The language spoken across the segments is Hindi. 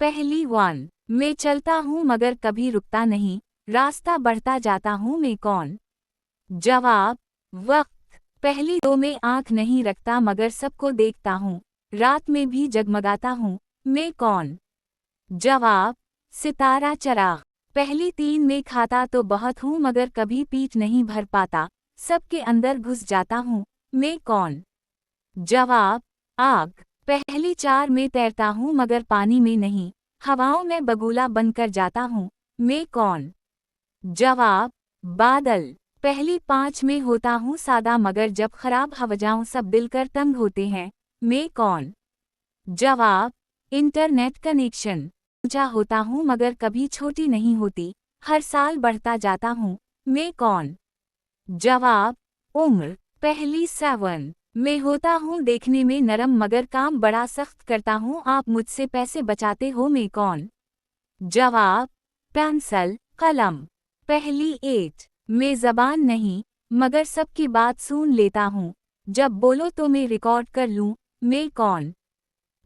पहली 1 मैं चलता हूँ मगर कभी रुकता नहीं, रास्ता बढ़ता जाता हूँ मैं कौन? जवाब वक्त। पहली 2 मैं आँख नहीं रखता मगर सबको देखता हूँ, रात में भी जगमगाता हूँ, मैं कौन? जवाब सितारा चराग। पहली 3 मैं खाता तो बहुत हूँ मगर कभी पेट नहीं भर पाता, सबके अंदर घुस जाता हूँ, मैं कौन? जवाब आग। पहली 4 मैं तैरता हूँ मगर पानी में नहीं, हवाओं में बगुला बनकर जाता हूँ, मैं कौन? जवाब बादल। पहली 5 में होता हूँ सादा मगर जब खराब हवाएं सब दिलकर तंग होते हैं, मैं कौन? जवाब इंटरनेट कनेक्शन। ऊंचा होता हूँ मगर कभी छोटी नहीं होती, हर साल बढ़ता जाता हूँ, मैं कौन? जवाब उम्र। पहली 7 मैं होता हूँ देखने में नरम मगर काम बड़ा सख्त करता हूँ, आप मुझसे पैसे बचाते हो, मैं कौन? जवाब पेंसिल कलम। पहली 8 मैं जबान नहीं मगर सबकी बात सुन लेता हूँ, जब बोलो तो मैं रिकॉर्ड कर लूँ, मैं कौन?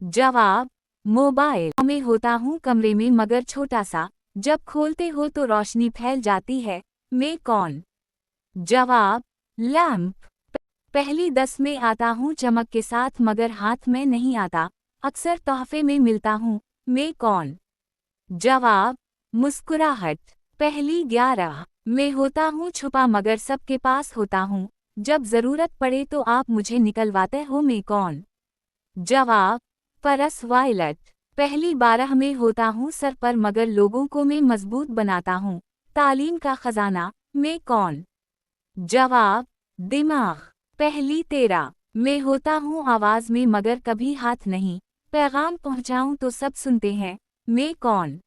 जवाब मोबाइल। मैं होता हूँ कमरे में मगर छोटा सा, जब खोलते हो तो रोशनी फैल जाती है, मैं कौन? जवाब लैंप। पहली 10 में आता हूँ चमक के साथ मगर हाथ में नहीं आता, अक्सर तोहफे में मिलता हूँ, मैं कौन? जवाब मुस्कुराहट। पहली 11 मैं होता हूँ छुपा मगर सबके पास होता हूँ, जब जरूरत पड़े तो आप मुझे निकलवाते हो, मैं कौन? जवाब परस वायलट। पहली 12 में होता हूँ सर पर मगर लोगों को मैं मजबूत बनाता हूँ, तालीम का खजाना, मैं कौन? जवाब दिमाग। पहली 13 मैं होता हूँ आवाज में मगर कभी हाथ नहीं, पैगाम पहुँचाऊँ तो सब सुनते हैं, मैं कौन?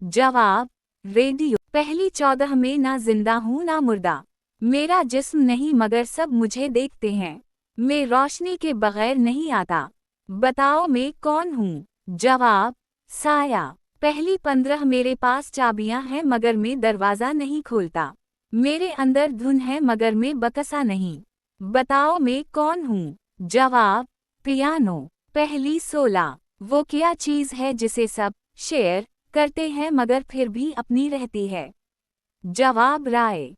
जवाब रेडियो। पहली 14 में ना जिंदा हूँ ना मुर्दा, मेरा जिस्म नहीं मगर सब मुझे देखते हैं, मैं रोशनी के बगैर नहीं आता, बताओ मैं कौन हूँ? जवाब साया। पहली 15 मेरे पास चाबियां हैं मगर मैं दरवाज़ा नहीं खोलता, मेरे अंदर धुन है मगर मैं बकसा नहीं, बताओ मैं कौन हूँ? जवाब पियानो। पहली 16 वो क्या चीज़ है जिसे सब शेयर करते हैं मगर फिर भी अपनी रहती है? जवाब राय।